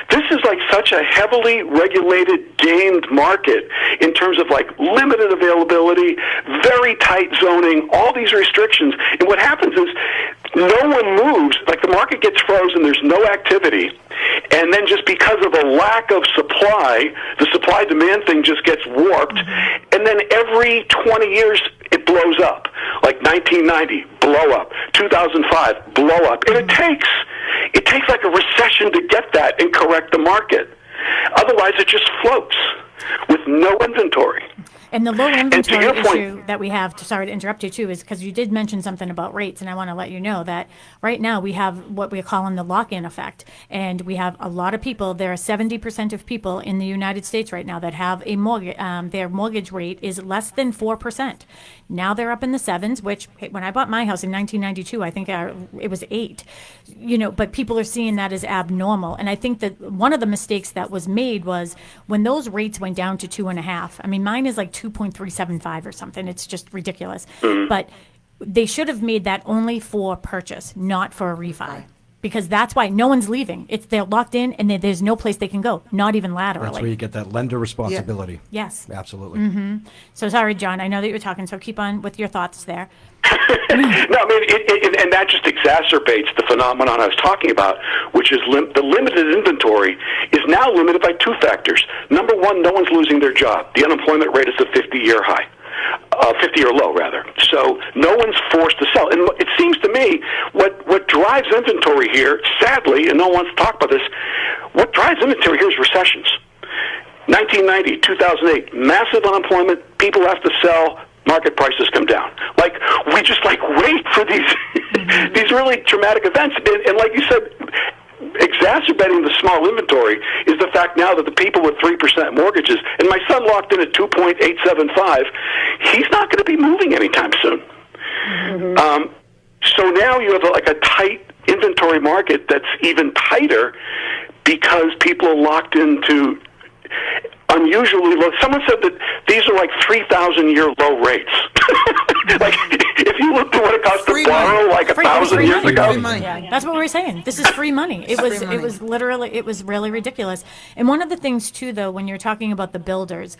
This is like such a heavily regulated, gamed market in terms of like limited availability, very tight zoning, all these restrictions. And what happens is no one moves. Like the market gets frozen, there's no activity. And then just because of a lack of supply, the supply-demand thing just gets warped. And then every 20 years, it blows up. Like 1990, blow up. 2005, blow up. And it takes like a recession to get that and correct the market. Otherwise, it just floats with no inventory. And the low inventory your point- issue that we have, sorry to interrupt you too, is because you did mention something about rates, and I want to let you know that right now we have what we're calling the lock-in effect, and we have a lot of people. There are 70% of people in the United States right now that have a mortgage. Their mortgage rate is less than 4%. Now they're up in the sevens, which when I bought my house in 1992, I think it was 8. But people are seeing that as abnormal, and I think that one of the mistakes that was made was when those rates went down to 2.5. I mean, mine is like 2.375 or something. It's just ridiculous. But they should have made that only for purchase, not for a refi. Because that's why no one's leaving. They're locked in, and there's no place they can go, not even laterally. That's where you get that lender responsibility. Yes. Absolutely. So sorry, John. I know that you're talking, so keep on with your thoughts there. No, I mean, and that just exacerbates the phenomenon I was talking about, which is the limited inventory is now limited by 2 factors. Number one, no one's losing their job. The unemployment rate is a 50-year high. 50-year low, rather. So no one's forced to sell. And it seems to me what drives inventory here, sadly, and no one wants to talk about this, what drives inventory here is recessions. 1990, 2008, massive unemployment, people have to sell, market prices come down. Like, we just wait for these these really traumatic events. And like you said, exacerbating the small inventory is the fact now that the people with 3% mortgages, and my son locked in at 2.875, he's not going to be moving anytime soon. So now you have a tight inventory market that's even tighter because people are locked into unusually low. Someone said that these are like 3,000-year low rates. Like, if you looked at what it cost to borrow like 1,000 years ago. Yeah, that's what we were saying. This is free money. It was really ridiculous. And one of the things too, though, when you're talking about the builders,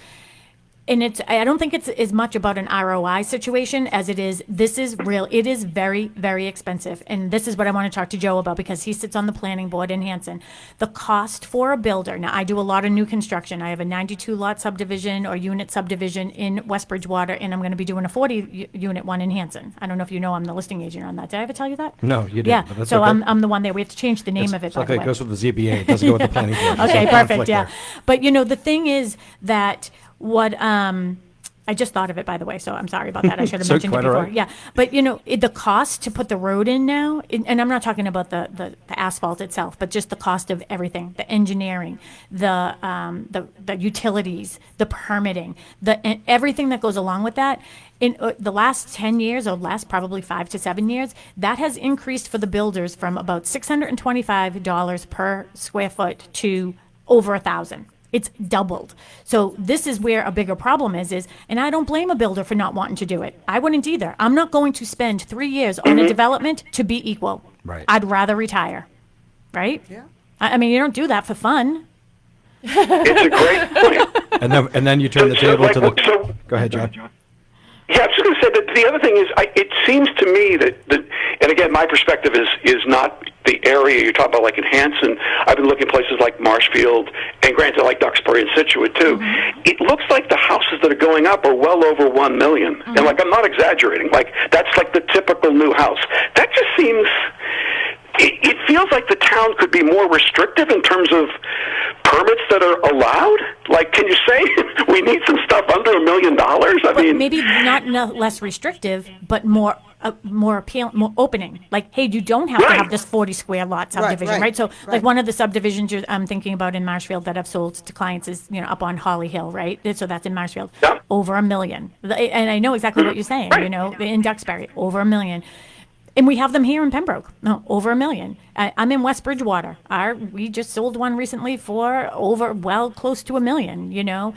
and I don't think it's as much about an ROI situation as it is, it is very, very expensive. And this is what I want to talk to Joe about because he sits on the planning board in Hanson. The cost for a builder, now I do a lot of new construction. I have a 92-lot subdivision or unit subdivision in West Bridgewater, and I'm going to be doing a 40-unit one in Hanson. I don't know if you know I'm the listing agent on that. Did I ever tell you that? No, you didn't. Yeah, But that's so okay. I'm the one there. We have to change the name of it, by the way. It goes with the ZBA. It doesn't go with the planning board. There's Okay, no perfect, conflict yeah. there. But, the thing is that what I just thought of it, by the way, so I'm sorry about that. I should have So mentioned it quite all before. right. Yeah, but, the cost to put the road in now, and I'm not talking about the asphalt itself, but just the cost of everything, the engineering, the utilities, the permitting, and everything that goes along with that. In the last 10 years, or last probably 5 to 7 years, that has increased for the builders from about $625 per square foot to over $1,000. It's doubled. So this is where a bigger problem is, and I don't blame a builder for not wanting to do it. I wouldn't either. I'm not going to spend 3 years on a development to be equal. Right. I'd rather retire. Right? Yeah. I mean, you don't do that for fun. It's a great point. And then you turn the table to the... Go ahead, John. Yeah, I was just going to say that the other thing is, it seems to me that, and again, my perspective is not the area you're talking about, like in Hanson. I've been looking at places like Marshfield, and granted, like Duxbury and Situate too. It looks like the houses that are going up are well over $1 million, and like I'm not exaggerating. Like that's like the typical new house. That just seems. It feels like the town could be more restrictive in terms of permits that are allowed. Like, can you say we need some stuff under $1 million. I mean, maybe not less restrictive, but more appealing, more opening. Like, hey, you don't have to have this 40 square lot subdivision, right? So, like one of the subdivisions I'm thinking about in Marshfield that I've sold to clients is, up on Holly Hill, right? So that's in Marshfield, over $1 million. And I know exactly what you're saying. In Duxbury, over $1 million. And we have them here in Pembroke, over $1 million. I'm in West Bridgewater. We just sold one recently for close to $1 million,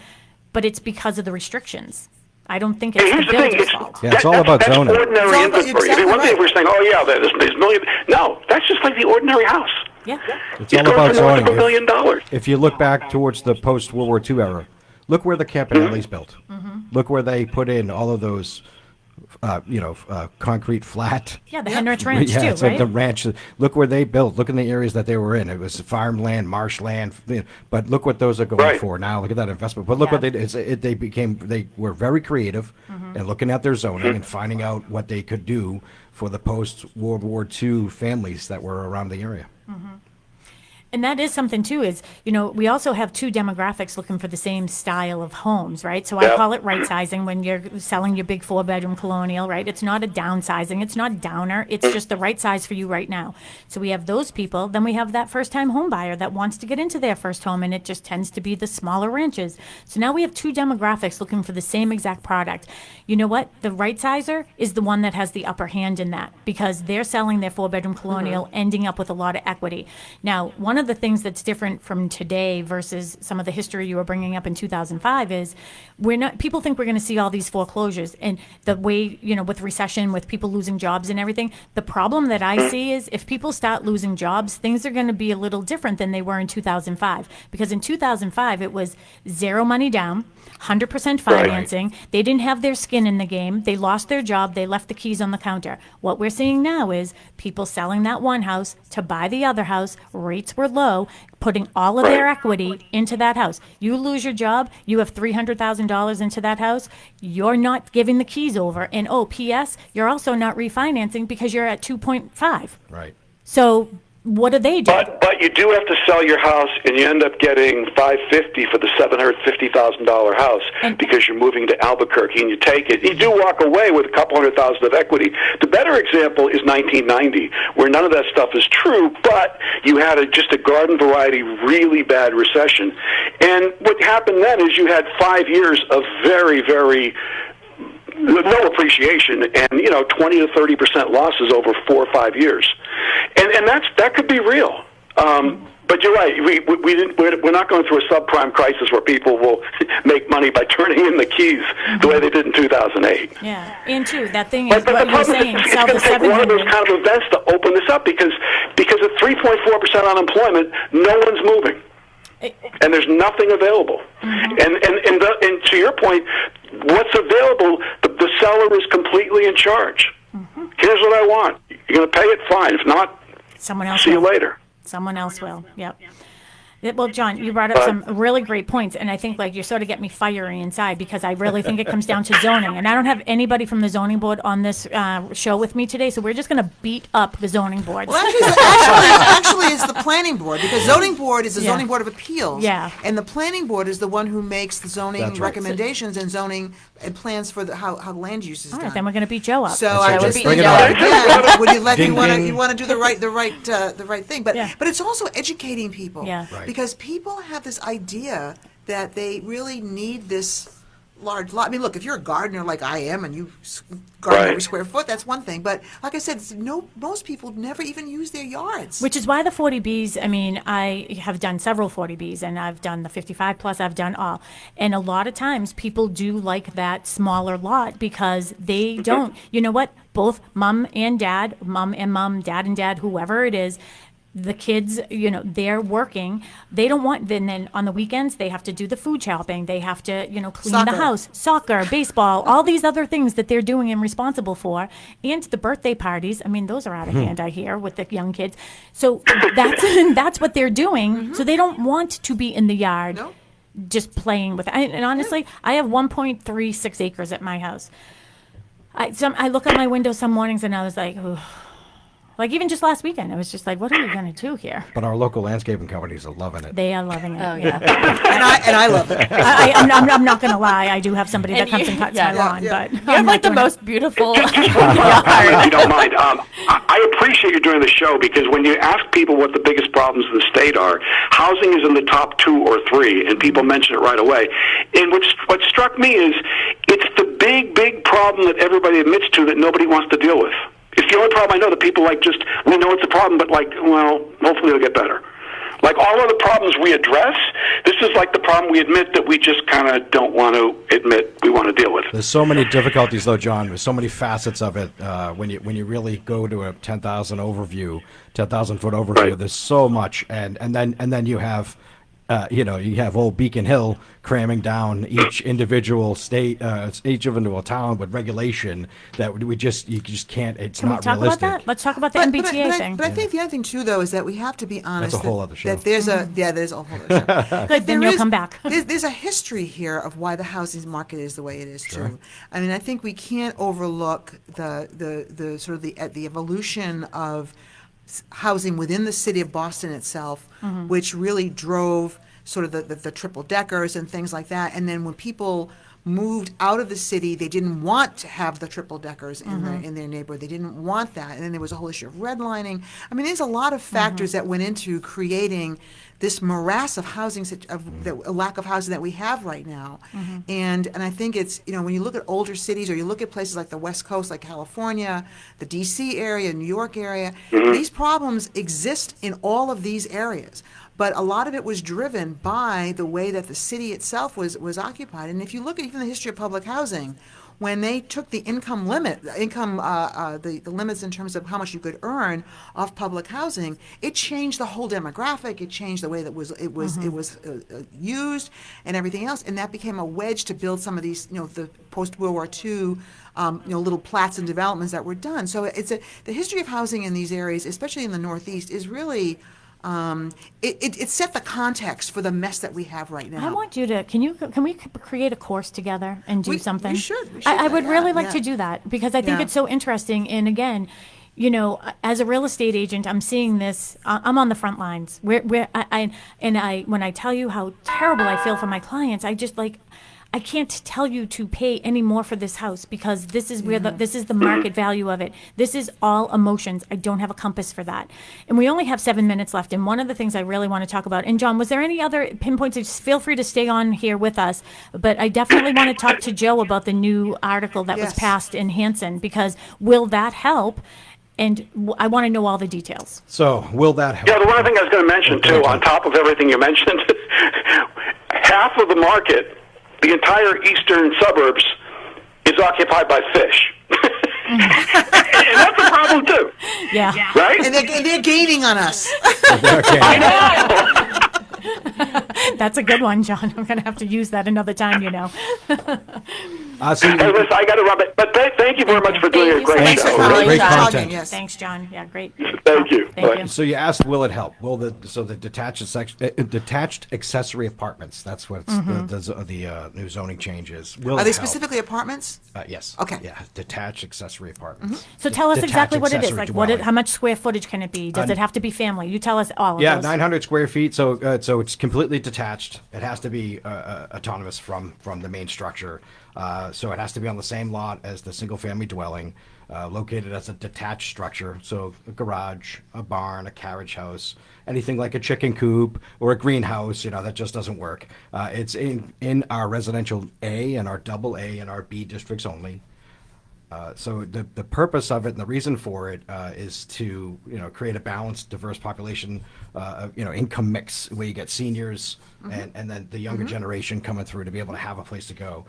but it's because of the restrictions. I don't think it's the builder's fault. Yeah, it's all about zoning. That's ordinary inventory. I mean, one thing we're saying, there's million. No, that's just like the ordinary house. Yeah. It's all about zoning. $1 million. If you look back towards the post-World War II era, look where the Campanelli's built. Look where they put in all of those concrete flat. Yeah, the Henrich Ranch too, it's right? like the ranch. Look where they built. Look in the areas that they were in. It was farmland, marshland. But look what those are going for now. Look at that investment. But look what they did. They were very creative and looking at their zoning and finding out what they could do for the post-World War II families that were around the area. And that is something too, is, we also have two demographics looking for the same style of homes, right? So I call it right sizing when you're selling your big 4-bedroom colonial, right? It's not a downsizing, it's not downer, it's just the right size for you right now. So we have those people, then we have that first time home buyer that wants to get into their first home, and it just tends to be the smaller ranches. So now we have two demographics looking for the same exact product. You know what? The right sizer is the one that has the upper hand in that, because they're selling their 4-bedroom colonial, ending up with a lot of equity. Now, one of the things that's different from today versus some of the history you were bringing up in 2005 is people think we're going to see all these foreclosures, and the way, with recession, with people losing jobs and everything, the problem that I see is if people start losing jobs, things are going to be a little different than they were in 2005, because in 2005 it was zero money down, 100% financing. They didn't have their skin in the game. They lost their job. They left the keys on the counter. What we're seeing now is people selling that one house to buy the other house. Rates were low, putting all of their equity into that house. You lose your job, you have $300,000 into that house. You're not giving the keys over. And P.S., you're also not refinancing because you're at 2.5. Right. So what do they do? But you do have to sell your house, and you end up getting $550 for the $750,000 house because you're moving to Albuquerque, and you take it. You do walk away with a couple $100,000 of equity. The better example is 1990, where none of that stuff is true, but you had just a garden variety, really bad recession. And what happened then is you had 5 years of very, very no appreciation, and 20 to 30% losses over 4 or 5 years, and that could be real. But you're right. We're not going through a subprime crisis where people will make money by turning in the keys the way they did in 2008. Yeah, and too, that thing is but what you're saying. It's going to take one of those kind of events to open this up because at 3.4% unemployment, no one's moving. And there's nothing available. And to your point, what's available, the seller is completely in charge. Here's what I want. You're going to pay it, fine. If not, someone else see will. You later. Someone else will. Yep. Well, John, you brought up some really great points, and I think you sort of get me fiery inside because I really think it comes down to zoning. And I don't have anybody from the zoning board on this show with me today, so we're just going to beat up the zoning board. Well, actually, it's the planning board, because zoning board is the zoning board of appeals. Yeah. And the planning board is the one who makes the zoning That's right. recommendations and zoning and plans for how land use is All done. right, then we're going to beat Joe up. So I would Just beat bring you it up on. again. Would you let Ding, ding. you want to do the right thing? But Yeah. but it's also educating people. Yeah. Right. Because people have this idea that they really need this large lot. I mean, look, if you're a gardener like I am and you garden Right. every square foot, that's one thing. But like I said, most people never even use their yards. Which is why the 40Bs, I mean, I have done several 40Bs, and I've done the 55 plus, I've done all. And a lot of times people do like that smaller lot because they don't, you know what, both mom and dad, dad and dad, whoever it is, the kids, they're working. They don't want, then on the weekends, they have to do the food shopping. They have to, clean Soccer. the house, soccer, baseball, all these other things that they're doing and responsible for. And the birthday parties, I mean, those are out of hand, I hear, with the young kids. So that's what they're doing. So they don't want to be in the yard No. just playing with it. And honestly, I have 1.36 acres at my house. I look out my window some mornings and I was like, ooh, Like even just last weekend, I was just like, what are we going to do here? But our local landscaping companies are loving it. They are loving it. Oh, yeah. And I love it. I'm not going to lie. I do have somebody that And comes you- and cuts yeah, my yeah, lawn, yeah. but You I'm have not like the doing it. most beautiful If yard. you don't mind, I appreciate you doing the show because when you ask people what the biggest problems in the state are, housing is in the top 2 or 3, and people mention it right away. And what struck me is it's the big problem that everybody admits to that nobody wants to deal with. It's the only problem I know that people we know it's a problem, but hopefully it'll get better. Like all of the problems we address, this is like the problem we admit that we just kind of don't want to admit we want to deal with. There's so many difficulties, though, John. There's so many facets of it. When you really go to a 10,000 foot overview, Right. there's so much, and then you have. You have old Beacon Hill cramming down each individual state, each individual town with regulation that you just can't. It's Can we not talk realistic. about that? Let's talk about the But MBTA I thing. think the other thing too, though, is that we have to be honest. That's a whole other show. That there's a there's a whole other show. Good, then you'll come back. There's a history here of why the housing market is the way it is too. I mean, I think we can't overlook the sort of the evolution of housing within the city of Boston itself, which really drove sort of the triple deckers and things like that. And then when people moved out of the city, they didn't want to have the triple deckers in their neighborhood. They didn't want that. And then there was a whole issue of redlining. I mean, there's a lot of factors that went into creating this morass of housing, the lack of housing that we have right now. And I think it's, when you look at older cities or you look at places like the West Coast, like California, the DC area, New York area, these problems exist in all of these areas. But a lot of it was driven by the way that the city itself was occupied. And if you look at even the history of public housing, when they took the income limit, the limits in terms of how much you could earn off public housing, it changed the whole demographic. It changed the way that it was used and everything else, and that became a wedge to build some of these, the post-World War II, little plats and developments that were done. So the history of housing in these areas, especially in the Northeast, is really. It set the context for the mess that we have right now. I want you to. Can we create a course together and do something? We should. I would really like yeah. to do that because I think Yeah. it's so interesting. And again, as a real estate agent, I'm seeing this. I'm on the front lines. When I tell you how terrible I feel for my clients, I can't tell you to pay any more for this house because this is where this is the market value of it. This is all emotions. I don't have a compass for that. And we only have 7 minutes left. And one of the things I really want to talk about, and John, was there any other pinpoints? Just feel free to stay on here with us. But I definitely want to talk to Joe about the new article that was Yes. passed in Hanson because will that help? And I want to know all the details. So, will that help? Yeah, the one thing I was going to mention, too, on top of everything you mentioned, half of the market, the entire eastern suburbs, is occupied by fish. And that's a problem, too. Yeah. Right? And they're gaining on us. I know. That's a good one, John. I'm going to have to use that another time, So you- Hey, listen, I got to run, but thank you very much for doing a Thank you so great much show. for calling, Great John. content. Yes. Thanks, John. Yeah, great. Thank you. Thank Bye. you. So you asked, will it help? Will the detached accessory apartments? That's what the new zoning change is. Will Are it they help? specifically apartments? Yes. Okay. Yeah, detached accessory apartments. So tell us Detached exactly what it is. accessory Like, dwelling. how much square footage can it be? Does it have to be family? You tell us all of Yeah, those. 900 square feet. So it's completely detached. It has to be autonomous from the main structure. So it has to be on the same lot as the single-family dwelling, located as a detached structure. So a garage, a barn, a carriage house, anything like a chicken coop or a greenhouse, that just doesn't work. It's in our residential A and our double A and our B districts only. So the purpose of it and the reason for it is to create a balanced, diverse population, income mix where you get seniors and then the younger generation coming through to be able to have a place to go.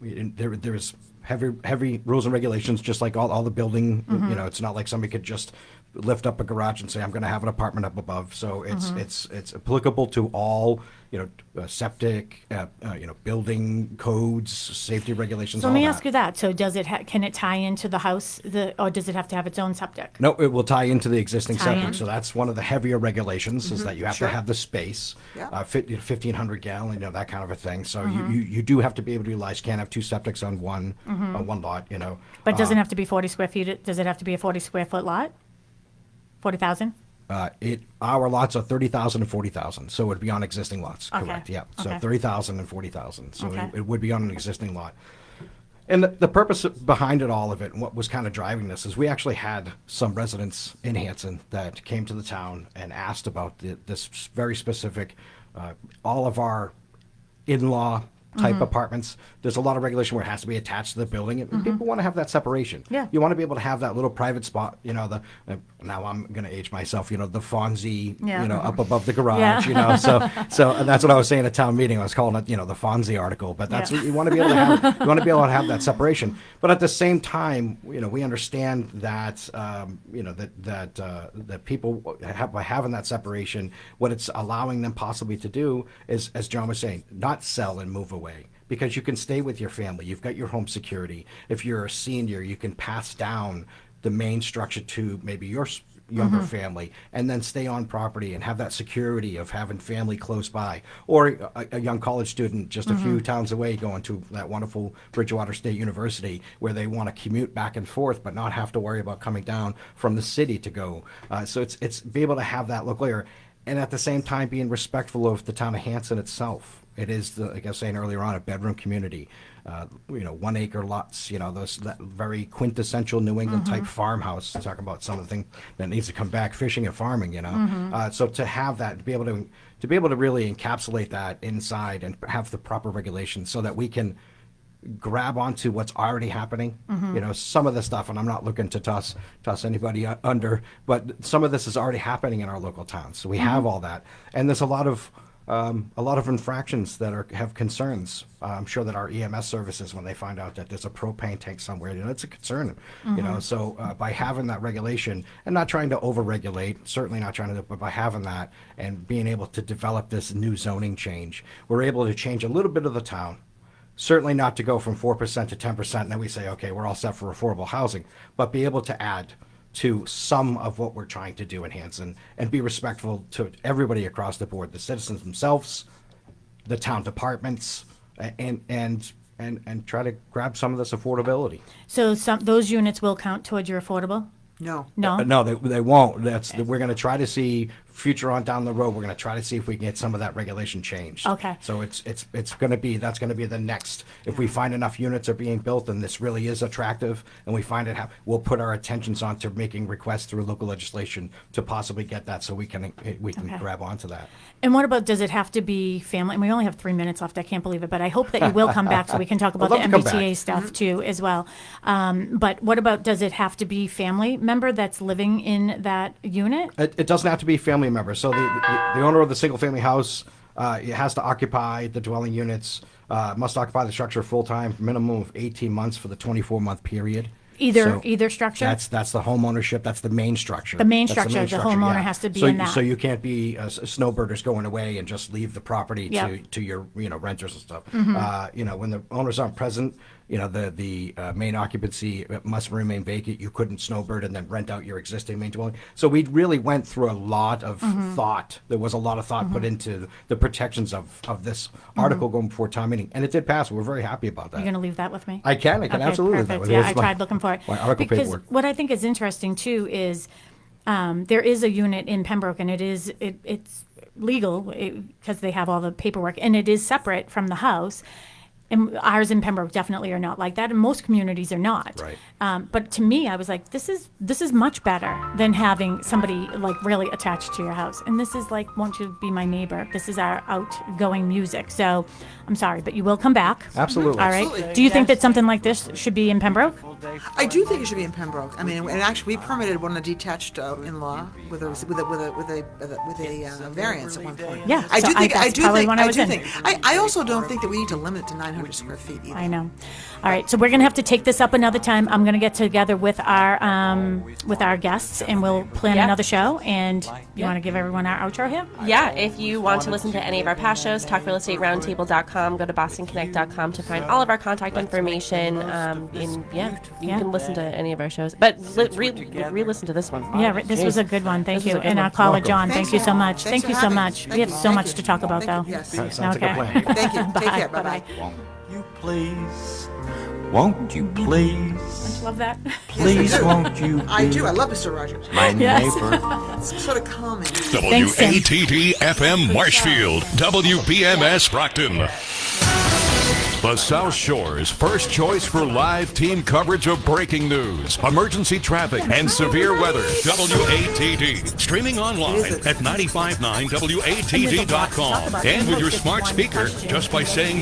There's heavy rules and regulations, just like all the building. It's not like somebody could just lift up a garage and say, I'm going to have an apartment up above. So it's applicable to all, septic, building codes, safety regulations. So all let me that. ask you that. So does it can it tie into the house, or does it have to have its own septic? No, it will tie into the existing Tie septic. in. So that's one of the heavier regulations is that you have to have the space, Yeah. 1,500 gallon, that kind of a thing. So you do have to be able to utilize. Can't have two septics on one lot. But doesn't have to be 40 square feet. Does it have to be a 40 square foot lot? 40,000? Our lots are 30,000 and 40,000, so it would be on existing lots. Okay. Correct. Yeah. So Okay. 30,000 and 40,000. So Okay. it would be on an existing lot. And the purpose behind it, all of it, and what was kind of driving this, is we actually had some residents in Hanson that came to the town and asked about this very specific, all of our in-law type apartments. There's a lot of regulation where it has to be attached to the building, and people want to have that separation. Yeah. You want to be able to have that little private spot, now I'm going to age myself, the Fonzie, Yeah. up above the garage, Yeah. so and that's what I was saying at town meeting. I was calling it, the Fonzie article, but that's Yeah. what you want to be able to have. You want to be able to have that separation. But at the same time, we understand that, that people by having that separation, what it's allowing them possibly to do is, as John was saying, not sell and move away. Because you can stay with your family. You've got your home security. If you're a senior, you can pass down the main structure to maybe your younger family, and then stay on property and have that security of having family close by. Or a young college student just a few towns away going to that wonderful Bridgewater State University, where they want to commute back and forth but not have to worry about coming down from the city to go. So it's be able to have that local area, and at the same time being respectful of the town of Hanson itself. It is, like I was saying earlier on, a bedroom community. 1 acre lots, those that very quintessential New England type farmhouse. Talking about some of the things that needs to come back, fishing and farming. So to have that, to be able to really encapsulate that inside and have the proper regulations, so that we can grab onto what's already happening. Some of the stuff, and I'm not looking to toss anybody under, but some of this is already happening in our local towns. So we have all that, and there's a lot of infractions that have concerns. I'm sure that our EMS services, when they find out that there's a propane tank somewhere, it's a concern. So by having that regulation and not trying to over-regulate, certainly not trying to, but by having that and being able to develop this new zoning change, we're able to change a little bit of the town. Certainly not to go from 4% to 10%, and then we say, okay, we're all set for affordable housing, but be able to add to some of what we're trying to do in Hanson, and be respectful to everybody across the board, the citizens themselves, the town departments, and try to grab some of this affordability. So those units will count towards your affordable? No. No? No, they won't. We're going to try to see future on down the road. We're going to try to see if we can get some of that regulation changed. Okay. So that's going to be the next. If we find enough units are being built and this really is attractive, and we find it, we'll put our attentions on to making requests through local legislation to possibly get that, so we can Okay. grab onto that. And what about, does it have to be family? And we only have 3 minutes left. I can't believe it, but I hope that you will come back so we can talk about the love to come MBTA back. stuff too as well. But what about, does it have to be family member that's living in that unit? It doesn't have to be a family member. So the owner of the single-family house, it has to occupy the dwelling units, must occupy the structure full-time, minimum of 18 months for the 24-month period. So Either structure? That's the home ownership. That's the main structure. The main That's structure, the homeowner has to be so, in that. So you can't be snowbirders going away and just leave the property Yep. to your renters and stuff. When the owners aren't present, the main occupancy must remain vacant. You couldn't snowbird and then rent out your existing main dwelling. So we really went through a lot of thought. There was a lot of thought put into the protections of this article going before town meeting, and it did pass. We're very happy about that. You're going to leave that with me? I can Okay, absolutely. perfect. Yeah, I tried looking for it. My article Because paperwork. what I think is interesting too is there is a unit in Pembroke, and it's legal because they have all the paperwork, and it is separate from the house. And ours in Pembroke definitely are not like that, and most communities are not. Right. But to me, I was like, this is much better than having somebody like really attached to your house. And this is like, won't you be my neighbor? This is our outgoing music. So I'm sorry, but you will come back. Absolutely. All right. Absolutely. Do you think that something like this should be in Pembroke? I do think it should be in Pembroke. I mean, and actually, we permitted one of the detached in-law with a variance at one point. Yeah, I so do think. that's probably when I was in. I also don't think that we need to limit it to 900 square feet either. I know. All right, so we're gonna have to take this up another time. I'm gonna get together with our guests, and we'll plan Yeah. another show. And you want to give everyone our outro here? Yeah, if you want to listen to any of our past shows, talkrealestateroundtable.com, go to bostonconnect.com to find all of our contact information. You can listen to any of our shows. But re-listen to this one. Yeah, this was a good one. Thank This was you. a good And one. our caller, Welcome. John, Thanks thank you for so having much. me. Thank Thanks you for so having me. much. Thank We have you. so Thank much you. to talk about, Thank though. you. Yes. Sounds like a Okay. plan. Thank you. Take Bye. care. Bye-bye. Bye-bye. Well, please, won't you please, Love that. please Yes, I do. won't you be I do. I love Mr. Rogers. my Yes. neighbor? It's sort of calming. Thanks, Tim. WATD FM Marshfield, WBMS Brockton. The South Shore's first choice for live team coverage of breaking news, emergency traffic, and severe weather. WATD. Streaming online at 959WATD.com. And with your smart speaker, just by saying